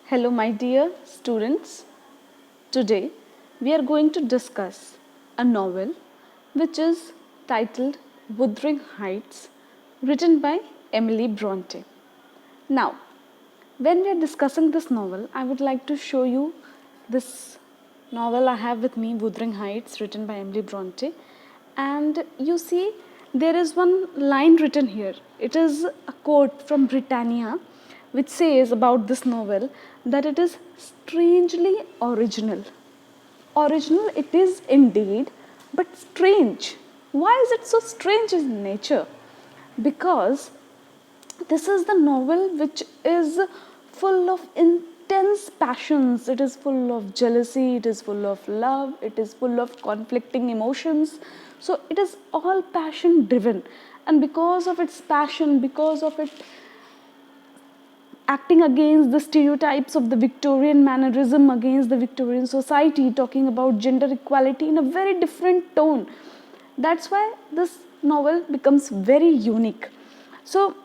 Hello, my dear students. Today we are going to discuss a novel which is titled Wuthering Heights, written by Emily Bronte. Now, when we are discussing this novel, I would like to show you this novel I have with me, Wuthering Heights, written by Emily Bronte. And you see, there is one line written here. It is a quote from Britannia which says about this novel that it is strangely original. Original it is indeed, but strange. Why is it so strange in nature? Because this is the novel which is full of intense passions. It is full of jealousy, it is full of love, it is full of conflicting emotions. So it is all passion driven, and because of its passion, because of it acting against the stereotypes of the Victorian mannerism, against the Victorian society, talking about gender equality in a very different tone. That's why this novel becomes very unique. So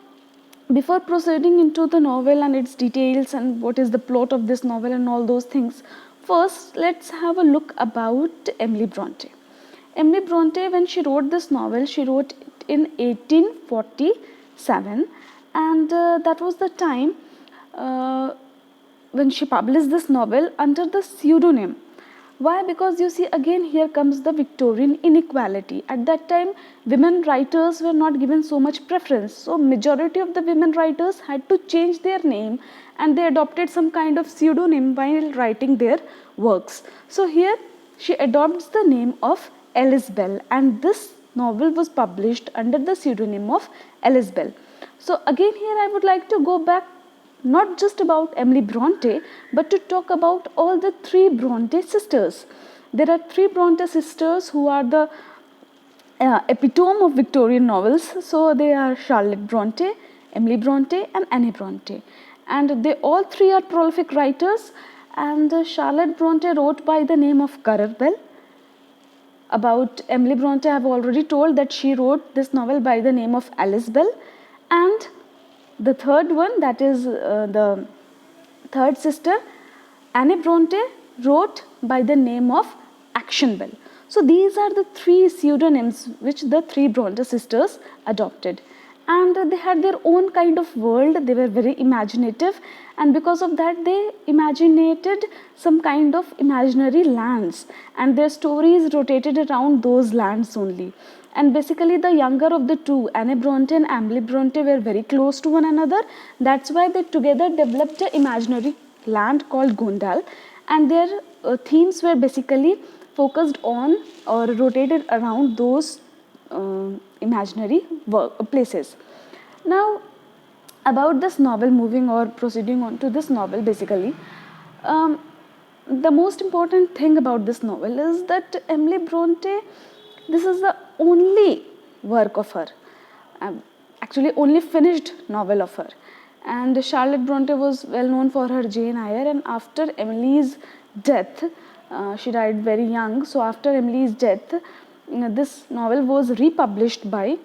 before proceeding into the novel and its details and what is the plot of this novel and all those things, first let's have a look about Emily Bronte. Emily Bronte, when she wrote this novel, she wrote it in 1847, and that was the time when she published this novel under the pseudonym. Why? Because you see, again here comes the Victorian inequality. At that time, women writers were not given so much preference. So majority of the women writers had to change their name, and they adopted some kind of pseudonym while writing their works. So here she adopts the name of Alice Bell, and this novel was published under the pseudonym of Alice Bell. So again here I would like to go back not just about Emily Bronte, but to talk about all the three Bronte sisters. There are three Bronte sisters who are the epitome of Victorian novels. So they are Charlotte Bronte, Emily Bronte, and Anne Bronte. And they all three are prolific writers. And Charlotte Bronte wrote by the name of Currer Bell. About Emily Bronte, I have already told that she wrote this novel by the name of Alice Bell. And the third one, that is the third sister, Anne Bronte, wrote by the name of Action Bell. So these are the three pseudonyms which the three Bronte sisters adopted. And they had their own kind of world. They were very imaginative, and because of that they imaginated some kind of imaginary lands, and their stories rotated around those lands only. And basically the younger of the two, Anne Bronte and Emily Bronte, were very close to one another. That's why they together developed an imaginary land called Gondal, and their themes were basically focused on or rotated around those imaginary places. Now about this novel, moving or proceeding on to this novel, basically the most important thing about this novel is that Emily Bronte, this is the only work of her, actually only finished novel of her. And Charlotte Bronte was well known for her Jane Eyre, and after Emily's death, she died very young. So after Emily's death, this novel was republished by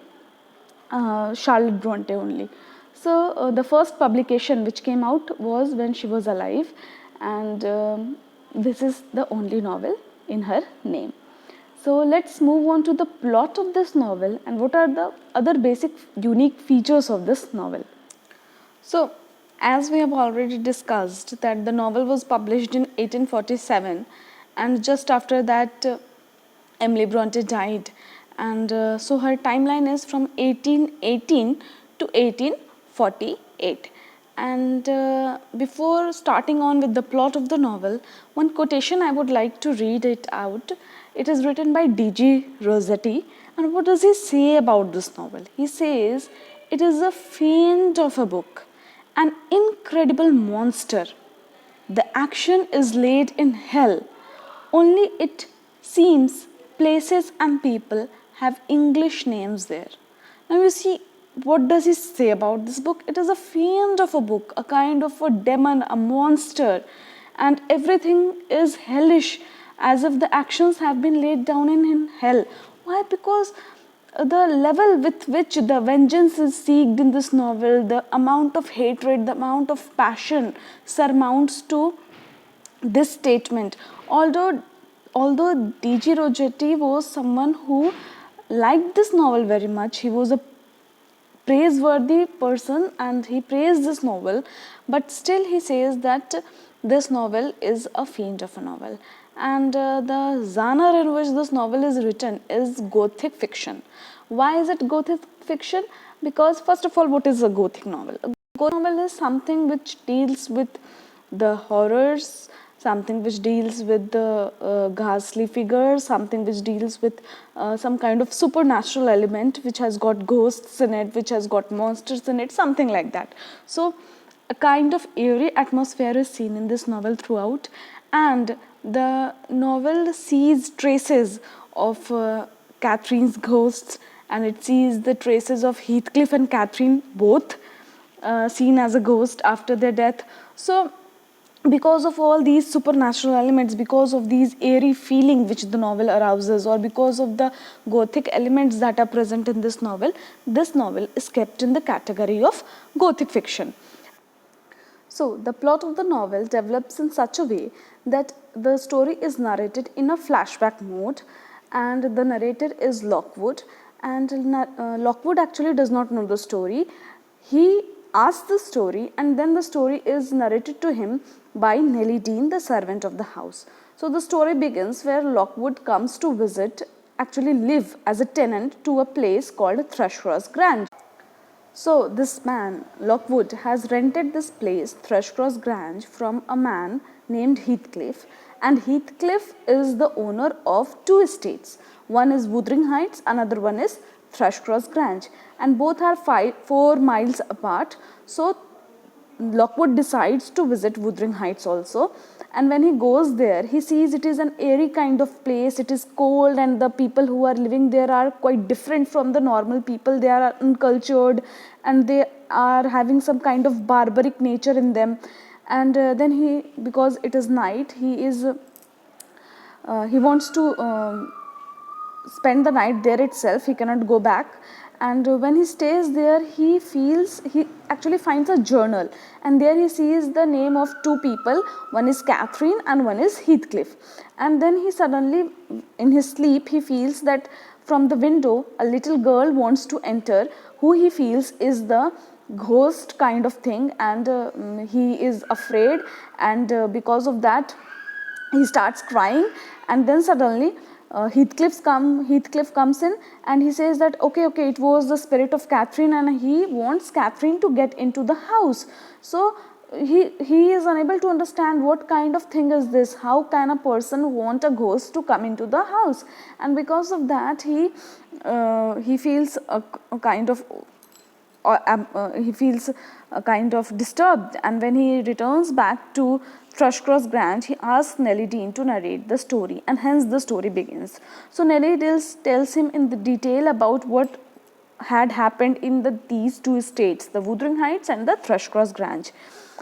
Charlotte Bronte only. So the first publication which came out was when she was alive, and this is the only novel in her name. So let's move on to the plot of this novel and what are the other basic unique features of this novel. So as we have already discussed that the novel was published in 1847, and just after that Emily Bronte died, and so her timeline is from 1818 to 1848. And before starting on with the plot of the novel, one quotation I would like to read it out. It is written by D.G. Rossetti, and what does he say about this novel? He says, "It is a fiend of a book, an incredible monster. The action is laid in hell, only it seems places and people have English names there." Now you see, what does he say about this book? It is a fiend of a book, a kind of a demon, a monster, and everything is hellish, as if the actions have been laid down in hell. Why? Because the level with which the vengeance is seeked in this novel, the amount of hatred, the amount of passion surmounts to this statement. Although D.G. Rossetti was someone who liked this novel very much, he was a praiseworthy person and he praised this novel, but still he says that this novel is a fiend of a novel. And the genre in which this novel is written is Gothic fiction. Why is it Gothic fiction? Because first of all, what is a Gothic novel? A Gothic novel is something which deals with the horrors, something which deals with the ghastly figures, something which deals with some kind of supernatural element which has got ghosts in it, which has got monsters in it, something like that. So a kind of eerie atmosphere is seen in this novel throughout, and the novel sees traces of Catherine's ghosts, and it sees the traces of Heathcliff and Catherine both seen as a ghost after their death. So because of all these supernatural elements, because of these airy feeling which the novel arouses, or because of the Gothic elements that are present in this novel is kept in the category of Gothic fiction. So the plot of the novel develops in such a way that the story is narrated in a flashback mode, and the narrator is Lockwood, and Lockwood actually does not know the story. He asks the story, and then the story is narrated to him by Nellie Dean, the servant of the house. So the story begins where Lockwood comes to visit, actually live as a tenant to a place called Thrushcross Grange. So this man, Lockwood, has rented this place, Thrushcross Grange, from a man named Heathcliff, and Heathcliff is the owner of two estates. One is Wuthering Heights, another one is Thrushcross Grange, and both are 4 miles apart. So Lockwood decides to visit Wuthering Heights also, and when he goes there, he sees it is an airy kind of place. It is cold, and the people who are living there are quite different from the normal people. They are uncultured, and they are having some kind of barbaric nature in them. And then he, because it is night, he wants to spend the night there itself. He cannot go back, and when he stays there, he actually finds a journal, and there he sees the name of 2 people. One is Catherine and one is Heathcliff. And then he suddenly, in his sleep, he feels that from the window a little girl wants to enter, who he feels is the ghost kind of thing, and he is afraid, and because of that he starts crying. And then suddenly Heathcliff comes in, and he says that okay, it was the spirit of Catherine, and he wants Catherine to get into the house. So he is unable to understand what kind of thing is this. How can a person want a ghost to come into the house? And because of that, he feels a kind of he feels kind of disturbed, and when he returns back to Thrushcross Grange, he asks Nellie Dean to narrate the story, and hence the story begins. So Nellie tells him in the detail about what had happened in these 2 estates, the Wuthering Heights and the Thrushcross Grange.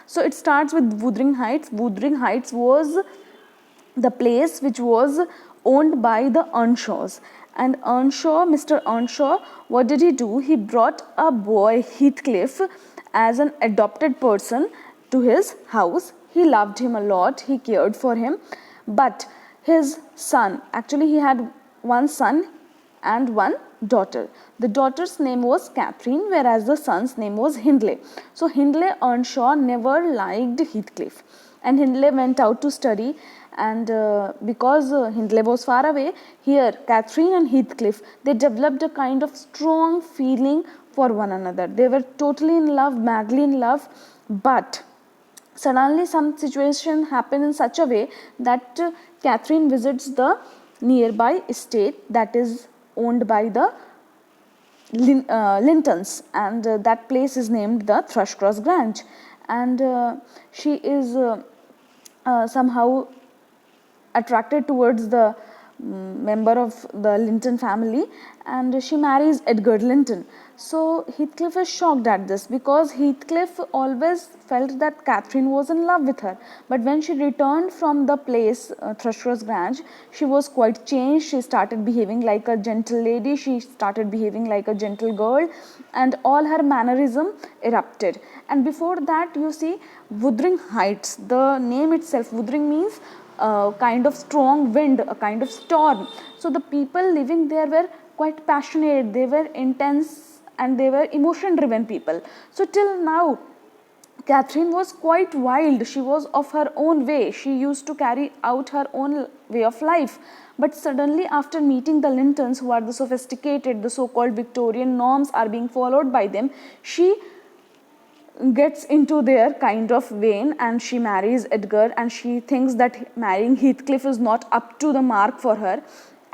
So it starts with Wuthering Heights. Wuthering Heights was the place which was owned by the Earnshaws. And Mr. Earnshaw, what did he do? He brought a boy, Heathcliff, as an adopted person to his house. He loved him a lot, he cared for him, but his son, actually he had one son and one daughter. The daughter's name was Catherine, whereas the son's name was Hindley. So Hindley Earnshaw never liked Heathcliff, and Hindley went out to study, and because Hindley was far away, here Catherine and Heathcliff, they developed a kind of strong feeling for one another. They were totally in love, madly in love, but suddenly some situation happened in such a way that Catherine visits the nearby estate that is owned by the Lintons, and that place is named the Thrushcross Grange, and she is somehow attracted towards the member of the Linton family, and she marries Edgar Linton. So Heathcliff is shocked at this because Heathcliff always felt that Catherine was in love with her. But when she returned from the place, Thrushcross Grange, she was quite changed. She started behaving like a gentle lady, she started behaving like a gentle girl, and all her mannerism erupted. And before that, you see, Wuthering Heights, the name itself, Wuthering means a kind of strong wind, a kind of storm. So the people living there were quite passionate, they were intense, and they were emotion driven people. So till now, Catherine was quite wild. She was of her own way. She used to carry out her own way of life. But suddenly, after meeting the Lintons, who are the sophisticated, the so called Victorian norms are being followed by them, she gets into their kind of vein and she marries Edgar, and she thinks that marrying Heathcliff is not up to the mark for her,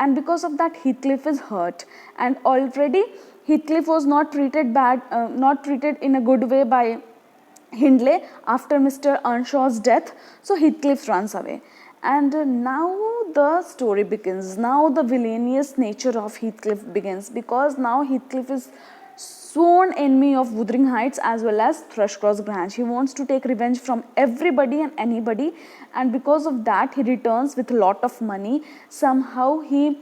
and because of that Heathcliff is hurt, and already Heathcliff was not treated not treated in a good way by Hindley after Mr. Earnshaw's death. So Heathcliff runs away, and now the story begins. Now the villainous nature of Heathcliff begins, because now Heathcliff is sworn enemy of Wuthering Heights as well as Thrushcross Grange. He wants to take revenge from everybody and anybody, and because of that he returns with a lot of money. Somehow he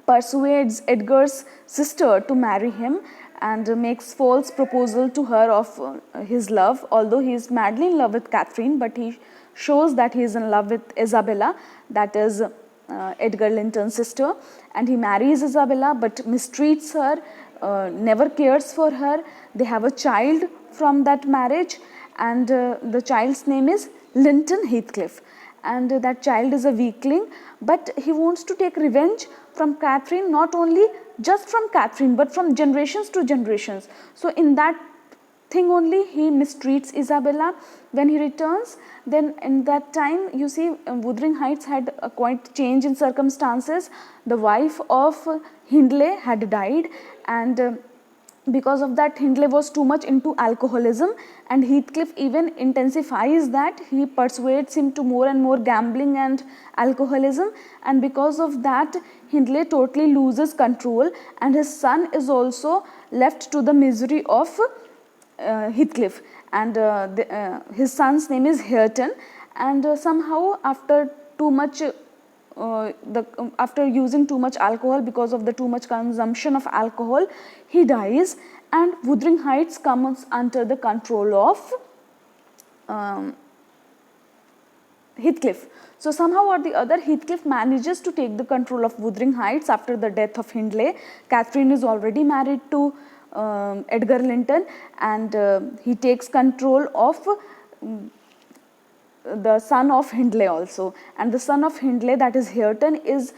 persuades Edgar's sister to marry him and makes false proposal to her of his love, although he is madly in love with Catherine, but he shows that he is in love with Isabella, that is Edgar Linton's sister, and he marries Isabella but mistreats her, never cares for her. They have a child from that marriage, and the child's name is Linton Heathcliff, and that child is a weakling, but he wants to take revenge from Catherine, not only just from Catherine but from generations to generations. So in that thing only he mistreats Isabella. When he returns, then in that time you see Wuthering Heights had a quite change in circumstances. The wife of Hindley had died, and because of that Hindley was too much into alcoholism, and Heathcliff even intensifies that. He persuades him to more and more gambling and alcoholism, and because of that Hindley totally loses control, and his son is also left to the misery of Heathcliff, and his son's name is Hareton, and somehow after too much after using too much alcohol, because of the too much consumption of alcohol, he dies, and Wuthering Heights comes under the control of Heathcliff. So somehow or the other Heathcliff manages to take the control of Wuthering Heights after the death of Hindley. Catherine is already married to Edgar Linton, and he takes control of the son of Hindley also, and the son of Hindley, that is Hareton, is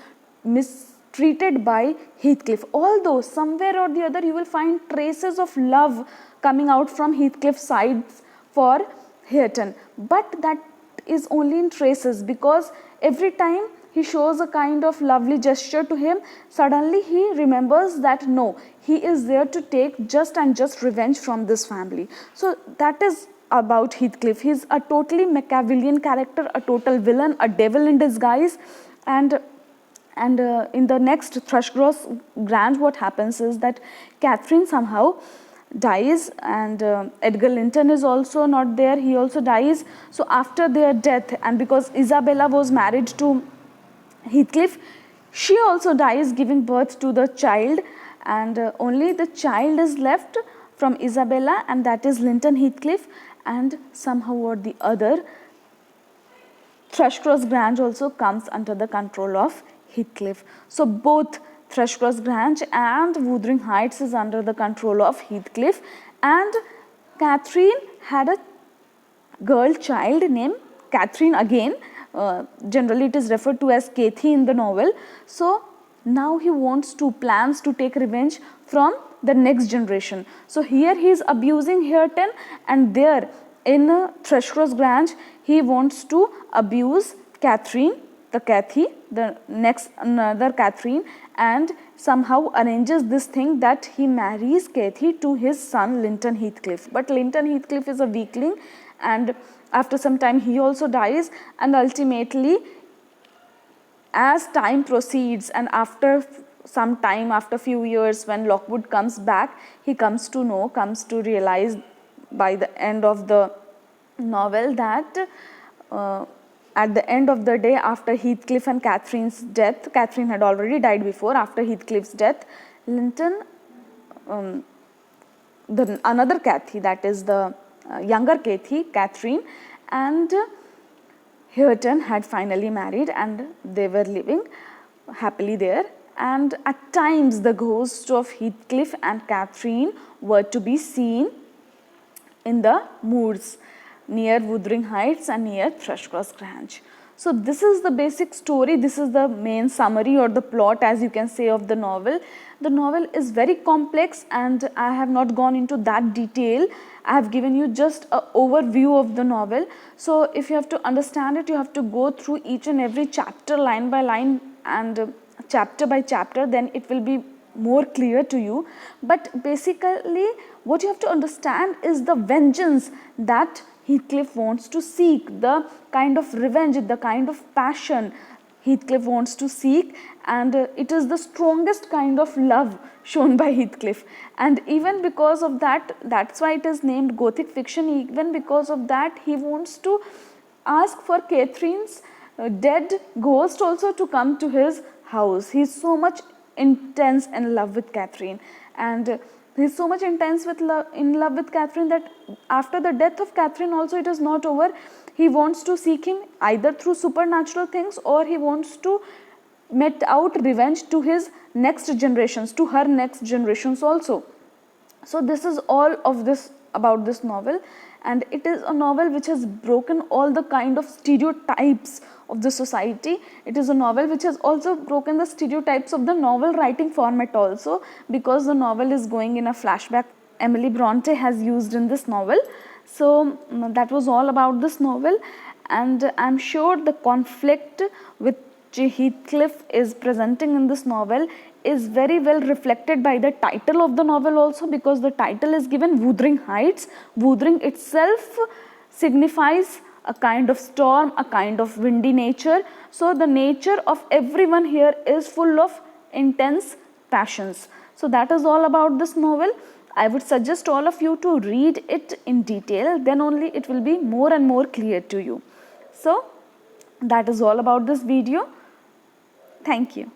mistreated by Heathcliff, although somewhere or the other you will find traces of love coming out from Heathcliff's side for Hareton, but that is only in traces, because every time he shows a kind of lovely gesture to him, suddenly he remembers that no, he is there to take just and just revenge from this family. So that is about Heathcliff. He is a totally Machiavellian character, a total villain, a devil in disguise, and in the next Thrushcross Grange, what happens is that Catherine somehow dies, and Edgar Linton is also not there, he also dies. So after their death, and because Isabella was married to Heathcliff, she also dies, giving birth to the child, and only the child is left from Isabella, and that is Linton Heathcliff, and somehow or the other Thrushcross Grange also comes under the control of Heathcliff. So both Thrushcross Grange and Wuthering Heights is under the control of Heathcliff, and Catherine had a girl child named Catherine again. Generally it is referred to as Kathy in the novel. So now he plans to take revenge from the next generation. So here he is abusing Hareton, and there in Thrushcross Grange he wants to abuse Catherine, the next another Catherine, and somehow arranges this thing that he marries Kathy to his son Linton Heathcliff. But Linton Heathcliff is a weakling, and after some time he also dies, and ultimately as time proceeds and after some time, after few years, when Lockwood comes back, he comes to know, comes to realize by the end of the novel that at the end of the day, after Heathcliff and Catherine's death, Catherine had already died before, after Heathcliff's death, Linton, another Cathy, that is the younger Catherine, and Hareton had finally married, and they were living happily there. And at times the ghosts of Heathcliff and Catherine were to be seen in the moors near Wuthering Heights and near Thrushcross Grange. So this is the basic story, this is the main summary or the plot, as you can say, of the novel. The novel is very complex and I have not gone into that detail. I have given you just an overview of the novel. So if you have to understand it, you have to go through each and every chapter line by line and chapter by chapter, then it will be more clear to you. But basically what you have to understand is the vengeance that Heathcliff wants to seek, the kind of revenge, the kind of passion Heathcliff wants to seek, and it is the strongest kind of love shown by Heathcliff. And even because of that, that's why it is named Gothic fiction. Even because of that, he wants to ask for Catherine's dead ghost also to come to his house. He is so much intense in love with Catherine, and he is so much intense in love with Catherine that after the death of Catherine also it is not over. He wants to seek him either through supernatural things, or he wants to met out revenge to his next generations, to her next generations also. So this is all of this about this novel, and it is a novel which has broken all the kind of stereotypes of the society. It is a novel which has also broken the stereotypes of the novel writing format also, because the novel is going in a flashback Emily Bronte has used in this novel. So that was all about this novel, and I am sure the conflict which Heathcliff is presenting in this novel is very well reflected by the title of the novel also, because the title is given Wuthering Heights. Wuthering itself signifies a kind of storm, a kind of windy nature. So the nature of everyone here is full of intense passions. So that is all about this novel. I would suggest all of you to read it in detail, then only it will be more and more clear to you. So that is all about this video. Thank you.